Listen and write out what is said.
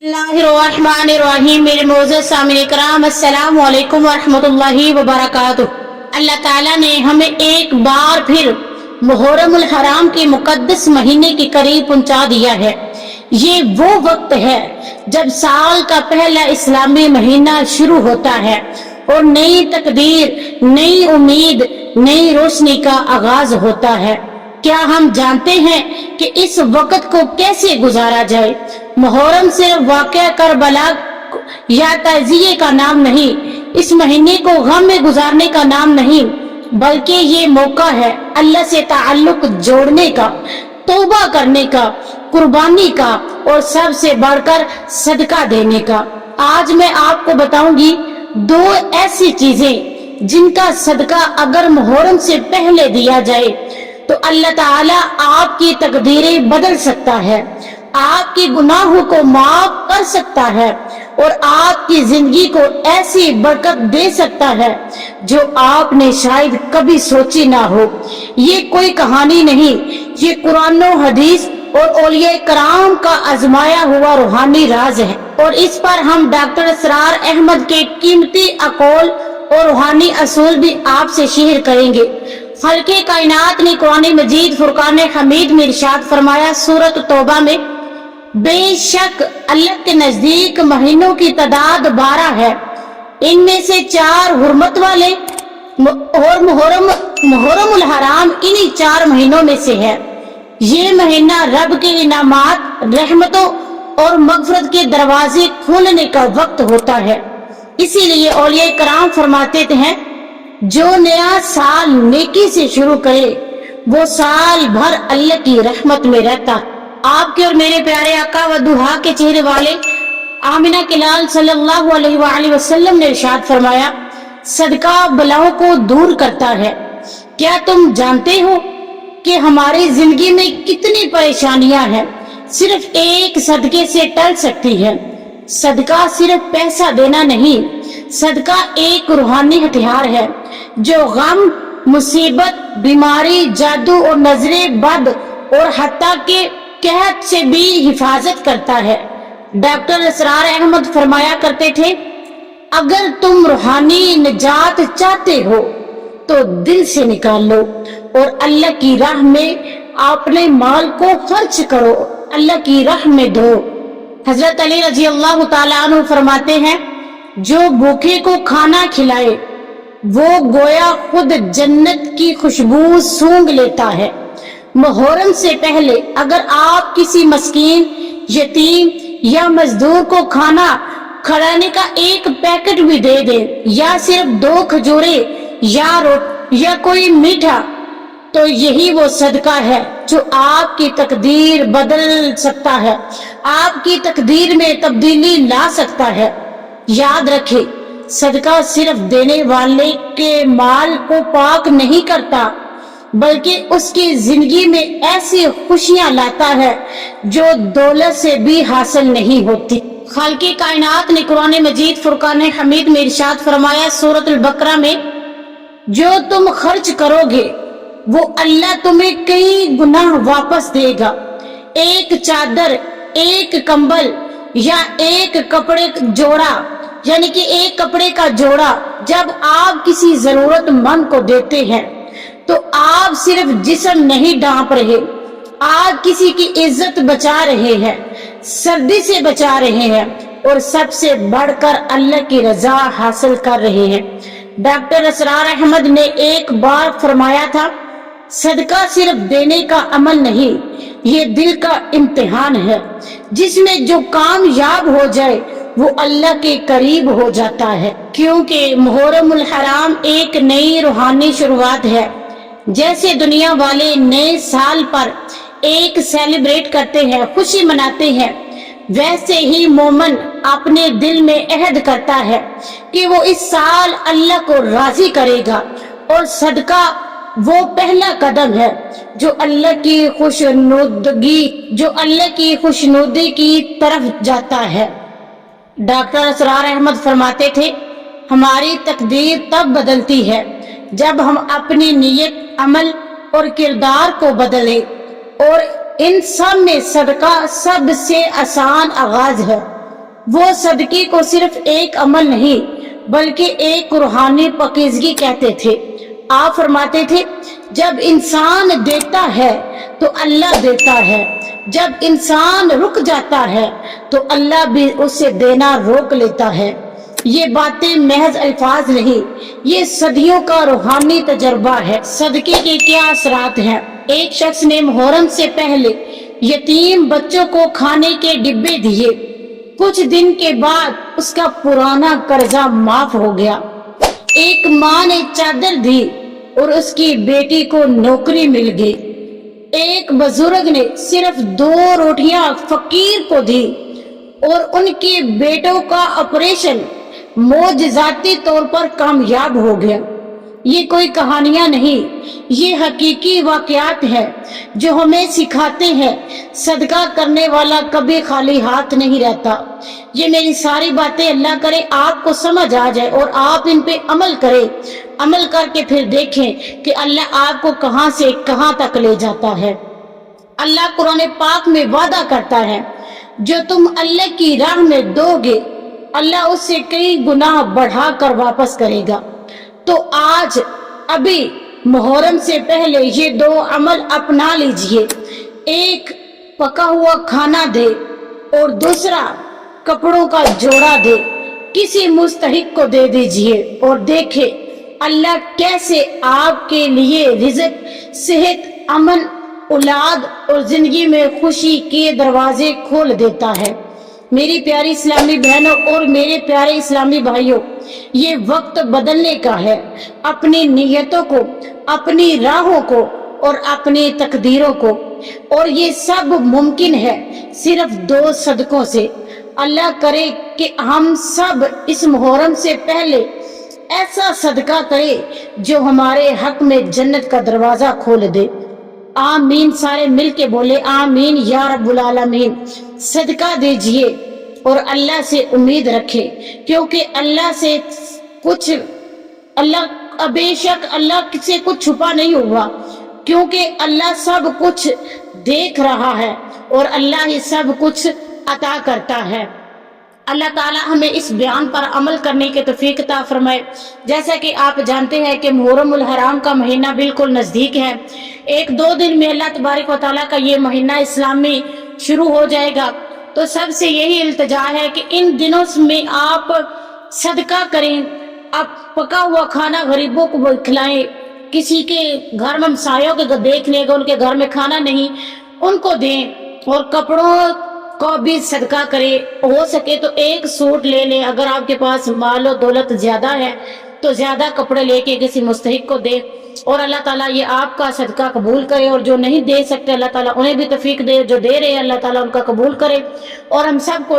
बिस्मिल्लाहिर्रहमानिर्रहीम। मेरे मोअज़्ज़ज़ सामिन कराम, अस्सलामु अलैकुम वरहमतुल्लाहि वबरकातुह। अल्लाह ताला ने हमें एक बार फिर मुहर्रमुल हराम के मुकद्दस महीने के करीब पहुंचा दिया है। ये वो वक्त है जब साल का पहला इस्लामी महीना शुरू होता है और नई तकदीर, नई उम्मीद, नई रोशनी का आगाज होता है। क्या हम जानते हैं कि इस वक्त को कैसे गुजारा जाए? मुहर्रम सिर्फ वाक़या करबला या ताज़िये का नाम नहीं, इस महीने को गम में गुजारने का नाम नहीं, बल्कि ये मौका है अल्लाह से ताल्लुक जोड़ने का, तौबा करने का, कुर्बानी का और सबसे बढ़कर सदका देने का। आज मैं आपको बताऊंगी दो ऐसी चीजें जिनका सदका अगर मुहर्रम से पहले दिया जाए तो अल्लाह ताला आपकी तकदीरें बदल सकता है, आपके गुनाहों को माफ कर सकता है और आपकी जिंदगी को ऐसी बरकत दे सकता है जो आपने शायद कभी सोची ना हो। ये कोई कहानी नहीं, ये कुरान और हदीस और औलिया कराम का आजमाया हुआ रूहानी राज है और इस पर हम डॉक्टर असरार अहमद के कीमती अकौल और रूहानी असूल भी आपसे शेयर करेंगे। खल्के कायनात ने कुरान मजीद फुरकान हमीद में इरशाद फरमाया सूरत तौबा में, बेशक अल्लाह के नजदीक महीनों की तादाद 12 है, इनमें से 4 हुर्मत वाले और मुहर्रमुल हराम इन्हीं 4 महीनों में से है। ये महीना रब के इनामात, रहमतों और मगफरत के दरवाजे खोलने का वक्त होता है। इसीलिए औलिया कराम फरमाते हैं, जो नया साल नेकी से शुरू करे वो साल भर अल्लाह की रहमत में रहता। आपके और मेरे प्यारे आका व दुहा के चेहरे वाले आमिना के लाल सल्लल्लाहु अलैहि वसल्लम ने इरशाद फरमाया, सदका बलाओं को दूर करता है। क्या तुम जानते हो कि हमारी जिंदगी में कितनी परेशानियां हैं, सिर्फ एक सदके से टल सकती है। सदका सिर्फ पैसा देना नहीं, सदका एक रूहानी हथियार है जो गम, मुसीबत, बीमारी, जादू और नजरे बद और हत्ता के कहत से भी हिफाजत करता है। डॉक्टर असरार अहमद फरमाया करते थे, अगर तुम रूहानी निजात चाहते हो तो दिल से निकाल लो और अल्लाह की राह में अपने माल को खर्च करो, अल्लाह की राह में दो। हजरत अली रजी अल्लाह ताला अन्हु फरमाते हैं, जो भूखे को खाना खिलाए वो गोया खुद जन्नत की खुशबू सूंघ लेता है। मुहर्रम से पहले अगर आप किसी मस्कीन, यतीम या मजदूर को खाना खिलाने का एक पैकेट भी दे दें या सिर्फ 2 खजूरें या रोटी या कोई मीठा, तो यही वो सदका है जो आपकी तकदीर बदल सकता है, आपकी तकदीर में तब्दीली ला सकता है। याद रखें, सदका सिर्फ देने वाले के माल को पाक नहीं करता, बल्कि उसकी जिंदगी में ऐसी खुशियां लाता है जो दौलत से भी हासिल नहीं होती। खालिक़े कायनात ने कुरान मजीद फुरकान हमीद में इरशाद फरमाया सूरत बकरा में, जो तुम खर्च करोगे वो अल्लाह तुम्हें कई गुना वापस देगा। एक चादर, एक कंबल या एक कपड़े जोड़ा, यानी कि एक कपड़े का जोड़ा जब आप किसी जरूरतमंद को देते हैं तो आप सिर्फ जिस्म नहीं ढांप रहे, आप किसी की इज्जत बचा रहे हैं, सर्दी से बचा रहे हैं और सबसे बढ़कर अल्लाह की रजा हासिल कर रहे हैं। डॉक्टर असरार अहमद ने एक बार फरमाया था, सदका सिर्फ देने का अमल नहीं, ये दिल का इम्तिहान है जिसमें जो कामयाब हो जाए वो अल्लाह के करीब हो जाता है। क्योंकि मुहर्रमुल हराम एक नई रूहानी शुरुआत है। जैसे दुनिया वाले नए साल पर एक सेलिब्रेट करते हैं, खुशी मनाते हैं, वैसे ही मोमन अपने दिल में अहद करता है कि वो इस साल अल्लाह को राजी करेगा और सदका वो पहला कदम है जो अल्लाह की खुशनुदी की तरफ जाता है। डॉक्टर असरार अहमद फरमाते थे, हमारी तकदीर तब बदलती है जब हम अपनी नीयत, अमल और किरदार को बदलें और इन सब में सदका सबसे आसान आगाज है। وہ صدقے کو صرف ایک عمل نہیں بلکہ ایک روحانی پاکیزگی کہتے تھے۔ آپ فرماتے تھے جب انسان دیتا ہے تو اللہ دیتا ہے، جب انسان رک جاتا ہے تو اللہ بھی اسے دینا روک لیتا ہے۔ یہ باتیں محض الفاظ نہیں، یہ صدیوں کا روحانی تجربہ ہے۔ صدقے کے کیا اثرات ہیں؟ ایک شخص نے محرم سے پہلے یتیم بچوں کو کھانے کے ڈبے دیے، کچھ دن کے بعد اس کا پرانا قرضہ معاف ہو گیا۔ ایک ماں نے چادر دی اور اس کی بیٹی کو نوکری مل گئی۔ ایک بزرگ نے صرف 2 روٹیاں فقیر کو دی اور ان کے بیٹوں کا آپریشن معجزاتی طور پر کامیاب ہو گیا۔ یہ کوئی کہانیاں نہیں، یہ حقیقی واقعات ہیں جو ہمیں سکھاتے ہیں صدقہ کرنے والا کبھی خالی ہاتھ نہیں رہتا۔ یہ میری ساری باتیں اللہ کرے آپ کو سمجھ آ جائے اور آپ ان پہ عمل کریں، عمل کر کے پھر دیکھیں کہ اللہ آپ کو کہاں سے کہاں تک لے جاتا ہے۔ اللہ قرآن پاک میں وعدہ کرتا ہے جو تم اللہ کی راہ میں دو گے اللہ اس سے کئی گناہ بڑھا کر واپس کرے گا۔ تو آج ابھی محرم سے پہلے یہ 2 عمل اپنا لیجئے، ایک پکا ہوا کھانا دے اور دوسرا کپڑوں کا جوڑا دے، کسی مستحق کو دے دیجئے اور دیکھیں اللہ کیسے آپ کے لیے رزق، صحت، امن، اولاد اور زندگی میں خوشی کے دروازے کھول دیتا ہے۔ میری پیاری اسلامی بہنوں اور میرے پیارے اسلامی بھائیوں، یہ وقت بدلنے کا ہے۔ اپنی نیتوں کو، اپنی راہوں کو اور اپنی تقدیروں کو، اور یہ سب ممکن ہے صرف 2 صدقوں سے۔ اللہ کرے کہ ہم سب اس محرم سے پہلے ایسا صدقہ کرے جو ہمارے حق میں جنت کا دروازہ کھول دے۔ آمین، سارے مل کے بولے آمین یا رب العالمین۔ صدقہ دیجئے اور اللہ سے امید رکھے، کیونکہ اللہ سے بے شک اللہ سے کچھ چھپا نہیں ہوا، کیونکہ اللہ سب کچھ دیکھ رہا ہے اور اللہ ہی سب کچھ عطا کرتا ہے۔ اللہ تعالی ہمیں اس بیان پر عمل کرنے کے توفیق عطا فرمائے۔ جیسا کہ آپ جانتے ہیں کہ محرم الحرام کا مہینہ بالکل نزدیک ہے، 1-2 دن میں اللہ تبارک و تعالیٰ کا یہ مہینہ اسلامی شروع ہو جائے گا۔ تو سب سے یہی التجا ہے کہ ان دنوں میں آپ صدقہ کریں، آپ پکا ہوا کھانا غریبوں کو کھلائیں، کسی کے گھر میں ہمسایوں کے دیکھنے گا ان کے گھر میں کھانا نہیں ان کو دیں، اور کپڑوں کو بھی صدقہ کرے، ہو سکے تو 1 سوٹ لے لیں، اگر آپ کے پاس مال و دولت زیادہ ہے تو زیادہ کپڑے لے کے کسی مستحق کو دے، اور اللہ تعالیٰ یہ آپ کا صدقہ قبول کرے، اور جو نہیں دے سکتے اللہ تعالیٰ انہیں بھی توفیق دے، جو دے رہے ہیں اللہ تعالیٰ ان کا قبول کرے، اور ہم سب کو